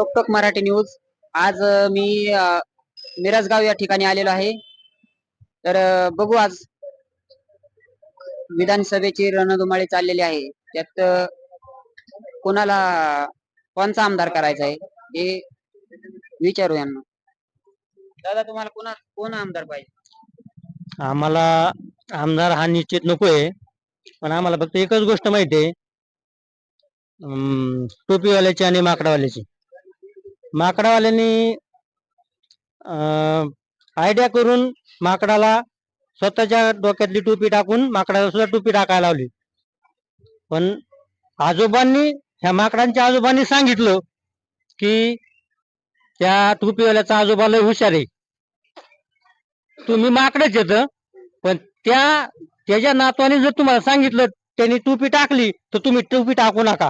रोकटोक मराठी न्यूज. आज मी मिरजगाव या ठिकाणी आलेलो आहे. तर बघू आज विधानसभेची रणधुमाळी चाललेली आहे. त्यात कोणाला कोणचा आमदार करायचा आहे हे विचारू यांना. दादा, तुम्हाला कोण आमदार पाहिजे? आम्हाला आमदार हा निश्चित नकोय, पण आम्हाला फक्त एकच गोष्ट माहिती आहे, टोपीवाल्याची आणि माकडावाल्याची. माकडावाल्यांनी आयडिया करून माकडाला स्वतःच्या डोक्यातली टोपी टाकून माकडाला सुद्धा टोपी टाकायला लावली. पण ह्या माकडांच्या आजोबांनी सांगितलं की त्या टोपीवाल्याचा आजोबा लय हुशार आहे, तुम्ही माकडच येत, पण त्याच्या नातवाने जर तुम्हाला सांगितलं त्यांनी टोपी टाकली तर तुम्ही टोपी टाकू नका.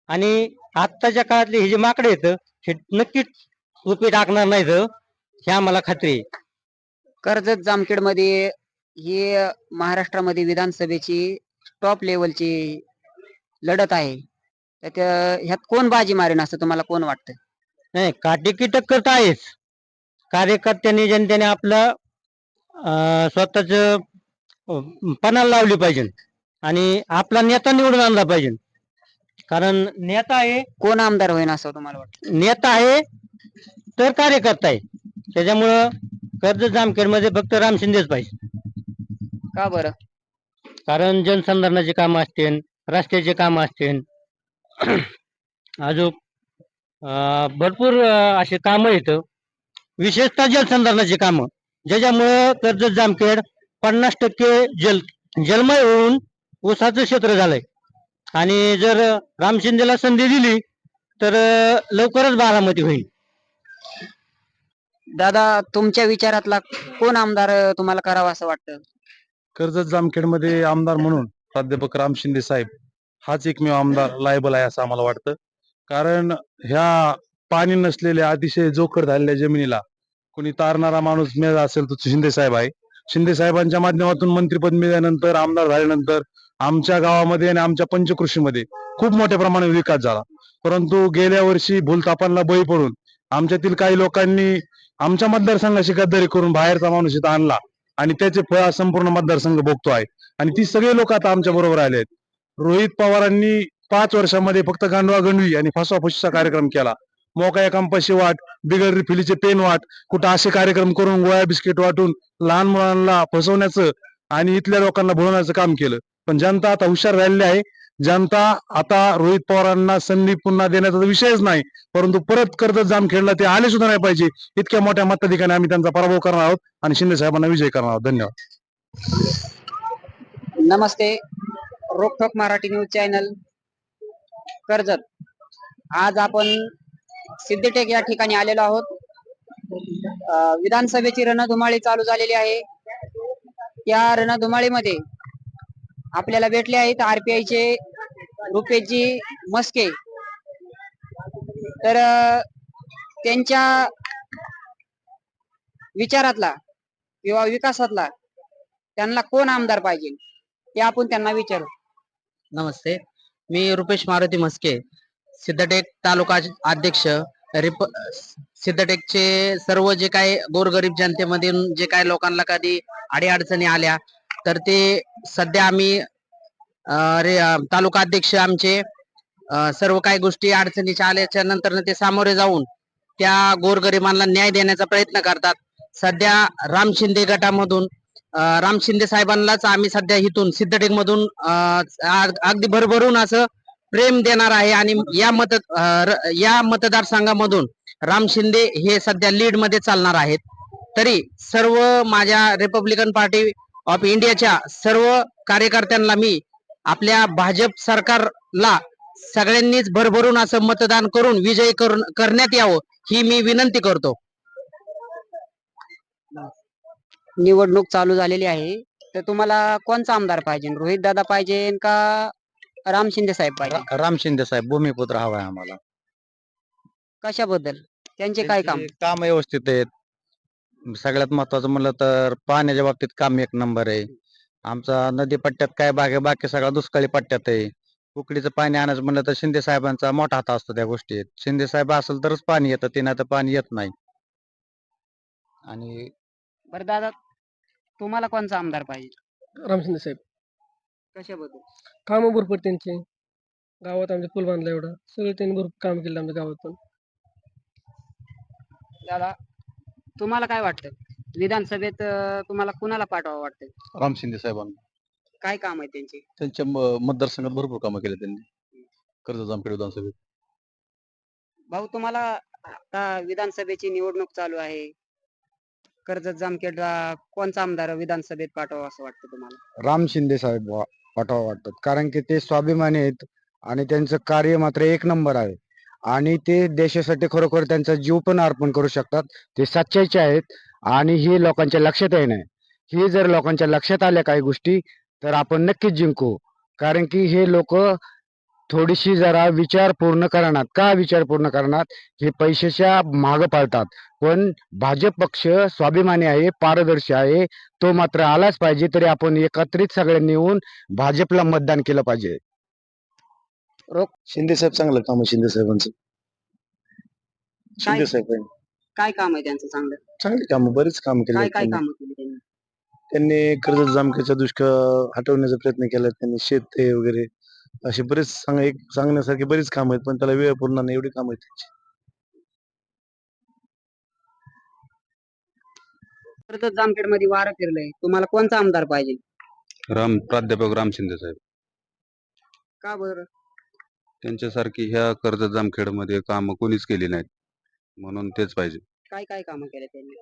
आणि आत्ताच्या काळातले हे जे माकडे येत हे नक्कीच टोपी टाकणार नाहीत, हे आम्हाला खात्री आहे. कर्जत जामखेड मध्ये ही महाराष्ट्रामध्ये विधानसभेची टॉप लेवलची लढत आहे. त्यात ह्यात कोण बाजी मारेन असं तुम्हाला कोण वाटतं? नाही, काटेकी टक्कर तर आहेच. कार्यकर्त्यांनी जनतेने आपलं स्वतःच पणाला लावली पाहिजे आणि आपला नेता निवडून आणला पाहिजे. कारण नेता आहे, कोण आमदार होईन असं तुम्हाला वाटतं? नेता आहे तर कार्यकर्ता आहे. त्याच्यामुळं कर्जत जामखेड मध्ये फक्त राम शिंदेच पाहिजे. का बरं? कारण जनसंधारणाची कामं असतील, रस्त्याची कामं असतील, अजून भरपूर असे कामं येतं, विशेषतः जलसंधारणाची कामं, ज्याच्यामुळं कर्जत जामखेड 50% जलमय होऊन ऊसाचं क्षेत्र झालंय. आणि जर राम शिंदेला संधी दिली तर लवकरच बारामती होईल. दादा, तुमच्या विचारातला कोण आमदार तुम्हाला करावा असं वाटतं? कर्जत जामखेड मध्ये आमदार म्हणून प्राध्यापक राम शिंदे साहेब हाच एकमेव आमदार लायबल आहे असं आम्हाला वाटतं. कारण ह्या पाणी नसलेल्या अतिशय जोखड झालेल्या जमिनीला कोणी तारणारा माणूस मिळाला असेल तर शिंदे साहेब आहे. शिंदे साहेबांच्या माध्यमातून मंत्रिपद मिळाल्यानंतर, आमदार झाल्यानंतर आमच्या गावामध्ये आणि आमच्या पंचकृषीमध्ये खूप मोठ्या प्रमाणात विकास झाला. परंतु गेल्या वर्षी भूलथापांना बळी पडून आमच्यातील काही लोकांनी आमच्या मतदारसंघाशी गद्दारी करून बाहेरचा माणूस इथं आणला आणि त्याचे फळ संपूर्ण मतदारसंघ भोगतो आहे. आणि ती सगळे लोक आता आमच्या बरोबर आले आहेत. रोहित पवारांनी 5 वर्षामध्ये फक्त गांडवा गंडवी आणि फसवाफशीचा कार्यक्रम केला. मोका कंपाशी वाट, बिगर रिफिलीचे पेन वाट, कुठं असे कार्यक्रम करून गोळ्या बिस्किट वाटून लहान मुलांना फसवण्याचं आणि इथल्या लोकांना भुलवण्याचं काम केलं. पण जनता आता हुशार झालेली आहे. जनता आता रोहित पवारांना संधी पुन्हा देण्याचा विषयच नाही, परंतु परत कर्जत जामखेडला ते आले सुद्धा नाही पाहिजे इतक्या मोठ्या मताधिकाने आम्ही त्यांचा पराभव करणार आहोत आणि शिंदे साहेबांना विजय करणार आहोत. धन्यवाद. नमस्ते, रोकठोक मराठी न्यूज चॅनल कर्जत. आज आपण सिद्धटेक या ठिकाणी आलेलो आहोत. विधानसभेची रणधुमाळी चालू झालेली आहे. या रणधुमाळीमध्ये आपल्याला भेटले आहेत आरपीआयचे रुपेशजी मस्के. तर त्यांच्या विचारातला किंवा विकासातला त्यांना कोण आमदार पाहिजे ते आपण त्यांना विचारू. नमस्ते, मी रुपेश मारुती मस्के, सिद्धटेक तालुका अध्यक्ष. सिद्धटेकचे सर्व जे काही गोरगरीब जनतेमधून जे काही लोकांना कधी अडीअडचणी आल्या तर ते सध्या आम्ही तालुका अध्यक्ष आमचे सर्व काही गोष्टी अडचणीच्या आल्याच्या नंतर ते सामोरे जाऊन त्या गोरगरिबांना न्याय देण्याचा प्रयत्न करतात. सध्या राम शिंदे गटामधून राम शिंदे साहेबांनाच आम्ही सध्या इथून सिद्धटेक मधून अगदी भरभरून असं प्रेम देणार आहे. आणि या मतदारसंघामधून राम शिंदे हे सध्या लीड मध्ये चालणार आहेत. तरी सर्व माझ्या रिपब्लिकन पार्टी ऑफ इंडियाच्या सर्व कार्यकर्त्यांना मी आपल्या भाजप सरकारला सगळ्यांनीच भरभरून असं मतदान करून विजयी करण्यात यावं ही मी विनंती करतो. निवडणूक चालू झालेली आहे, तर तुम्हाला कोणचा आमदार पाहिजे? रोहित दादा पाहिजे का राम शिंदे साहेब पाहिजे? राम शिंदे साहेब भूमिपुत्र हवा आहे आम्हाला. कशाबद्दल? त्यांचे काय काम? काम व्यवस्थित आहेत. सगळ्यात महत्वाचं म्हणलं तर पाण्याच्या बाबतीत काम एक नंबर आहे. आमचा नदी पट्ट्यात काय भाग आहे, बाकी सगळा दुष्काळी पट्ट्यात आहे. उकडीचं पाणी आणायचं म्हणलं तर शिंदे साहेबांचा मोठा हात असतो त्या गोष्टीत. शिंदे साहेब असेल तरच पाणी येतं, ते नाही तर पाणी येत नाही. आणि बरं दादा, तुम्हाला कोणचा आमदार पाहिजे? रामशिंदे साहेब. कशाबद्दल? कामं भरपूर त्यांची. गावात आमच्या पूल बांधला एवढा. सगळं त्यांनी भरपूर काम केलं आमच्या गावात पण. दादा, तुम्हाला काय वाटतं? विधानसभेत तुम्हाला कुणाला पाठवावं वाटतं? राम शिंदे साहेबांना. काय काम आहे त्यांचे? त्यांच्या मतदारसंघात भरपूर कामं केले त्यांनी. कर्जत जामखेड विधानसभेत. भाऊ, तुम्हाला आता विधानसभेची निवडणूक चालू आहे. कर्जत जामखेडला कोणचा आमदार विधानसभेत पाठवावा असं वाटतं तुम्हाला? राम शिंदे साहेब पाठवावं वाटतात, कारण की ते स्वाभिमानी आहेत आणि त्यांचं कार्य मात्र एक नंबर आहे आणि ते देशासाठी खरोखर त्यांचा जीव पण अर्पण करू शकतात. ते सच्चाईचे आहेत आणि हे लोकांच्या लक्षात आहे नाही. हे जर लोकांच्या लक्षात आल्या काही गोष्टी तर आपण नक्कीच जिंकू, कारण की हे लोक थोडीशी जरा विचारपूर्ण करणार. का विचारपूर्ण करणार? हे पैशाच्या मागं पळतात, पण भाजप पक्ष स्वाभिमानी आहे, पारदर्शी आहे. तो मात्र आलाच पाहिजे. तरी आपण एकत्रित सगळ्यांनी येऊन भाजपला मतदान केलं पाहिजे. शिंदे साहेब चांगलं काम आहे शिंदे साहेबांचं. शिंदे साहेब काय काम आहे त्यांचं चांगलं? चांगली कामं, बरीच कामं केली काय आहेत काय त्यांनी. कामं केली त्यांनी? त्यांनी कर्जत जामखेडचा दुष्काळ हटवण्याचा प्रयत्न केला. त्यांनी शेत वगैरे अशी बरेच सांगण्यासारखी बरीच कामं आहेत, पण त्याला वेळ पुरणार नाही एवढी कामं आहेत त्यांची. कर्जत जामखेडमध्ये वारं फिरलंय. तुम्हाला कोणचा आमदार पाहिजे? प्राध्यापक राम शिंदे साहेब. का बरं? त्यांच्यासारखी ह्या कर्जत जामखेडमध्ये कामं कोणीच केली नाहीत, म्हणून तेच पाहिजे. काय काय कामं केले त्यांनी?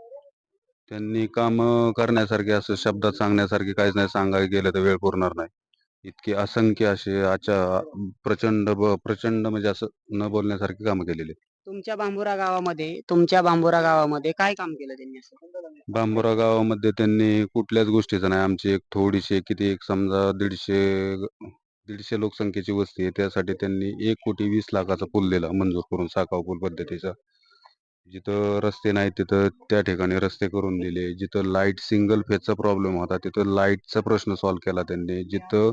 त्यांनी कामं करण्यासारखी असं शब्दात सांगण्यासारखी काहीच नाही. सांगायला गेलं तर वेळ पुरणार नाही. इतके असंख्य असे प्रचंड म्हणजे असं न बोलण्यासारखी कामं केलेली. तुमच्या बांबुरा गावामध्ये काय काम केलं त्यांनी असं? बांबुरा गावामध्ये त्यांनी कुठल्याच गोष्टीचं नाही. आमची एक थोडीशी किती एक समजा 150 लोकसंख्येची वस्ती आहे, त्यासाठी त्यांनी 1,20,00,000चा पूल दिला मंजूर करून, साकाव पूल पद्धतीचा. जिथं रस्ते नाहीत तिथं त्या ठिकाणी रस्ते करून दिले. जिथं लाईट सिंगल फेजचा प्रॉब्लेम होता तिथं लाईटचा प्रश्न सॉल्व्ह केला त्यांनी. जिथं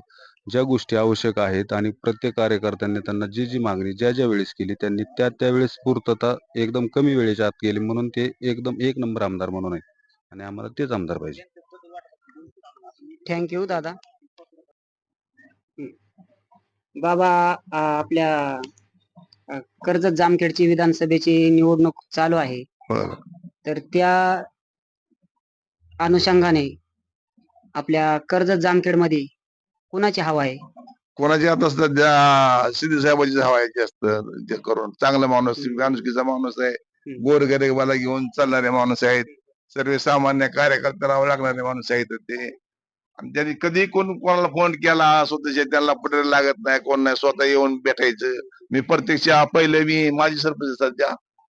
ज्या गोष्टी आवश्यक आहेत आणि प्रत्येक कार्यकर्त्यांनी त्यांना जी मागणी ज्या वेळेस केली त्यांनी त्या वेळेस पूर्तता एकदम कमी वेळेच्या आत केली, म्हणून ते एकदम एक नंबर आमदार म्हणून आहे आणि आम्हाला तेच आमदार पाहिजे. थँक्यू दादा. बाबा, आपल्या कर्जत जामखेडची विधानसभेची निवडणूक चालू आहे, तर त्या अनुषंगाने आपल्या कर्जत जामखेडमध्ये कुणाची हवा आहे? कोणाची आता सध्या शिंदे साहेबांची हवा आहे जास्त. ते करून चांगला माणूस, माणुसकीचा माणूस आहे. गोरगरिबाला घेऊन चालणारे माणूस आहेत. सर्वसामान्य कार्यकर्त्याला लागणारे माणूस आहेत ते. आणि त्यांनी कधी कोणाला फोन केला स्वतःच्या त्यांना पटेल लागत नाही, कोण नाही, स्वतः येऊन भेटायचं. मी प्रत्यक्ष मी माझी सरपंच सध्या,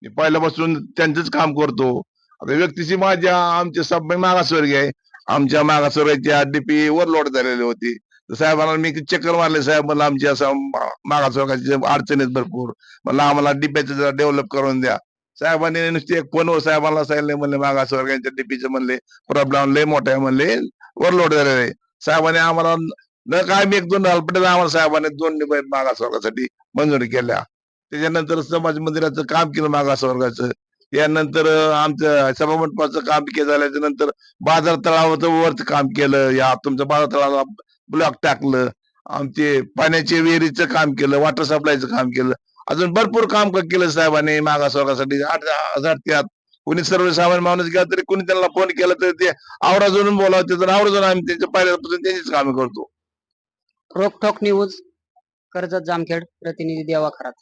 मी पहिल्यापासून त्यांचंच काम करतो. आता व्यक्तीची आमच्या सब मागासवर्गीय आहे. आमच्या मागासवर्गाच्या डीपी ओव्हरलोड झालेली होती. साहेबांना मी चक्कर मारले, साहेब मला आमची असं मागासवर्गाची अडचणीत भरपूर, मला आम्हाला डीपीचं जरा डेव्हलप करून द्या. साहेबांनी नुसते एक फोनवर साहेबांना सांगितले, म्हणले मागासवर्गाच्या डीपीचं म्हणले प्रॉब्लेम लय मोठा आहे, म्हणले ओव्हरलोड झालेलं आहे. साहेबांनी आम्हाला न काय मी 1-2 पटेल आम्हाला साहेबांनी 2 मागासवर्गासाठी मंजुरी केल्या. त्याच्यानंतर समाज मंदिराचं काम केलं मागासवर्गाचं. यानंतर आमचं सभामंडपाचं काम झाल्याच्या नंतर बाजार तळावाचं वरच काम केलं. या तुमचं बाजार तळाला ब्लॉक टाकलं. आमचे पाण्याचे विहिरीचं काम केलं, वॉटर सप्लायचं काम केलं. अजून भरपूर काम केलं साहेबांनी मागासवर्गासाठी. 8,000 त्यात कोणी सर्वसामान्य माणूस गेला तरी कोणी त्यांना फोन केला तरी ते आवर्जून बोलावते, तर आवर्जून आम्ही त्यांच्या पहिल्यापासून त्यांचीच कामं करतो. रोकठोक न्यूज, कर्जत जामखेड, प्रतिनिधी देवा खरात.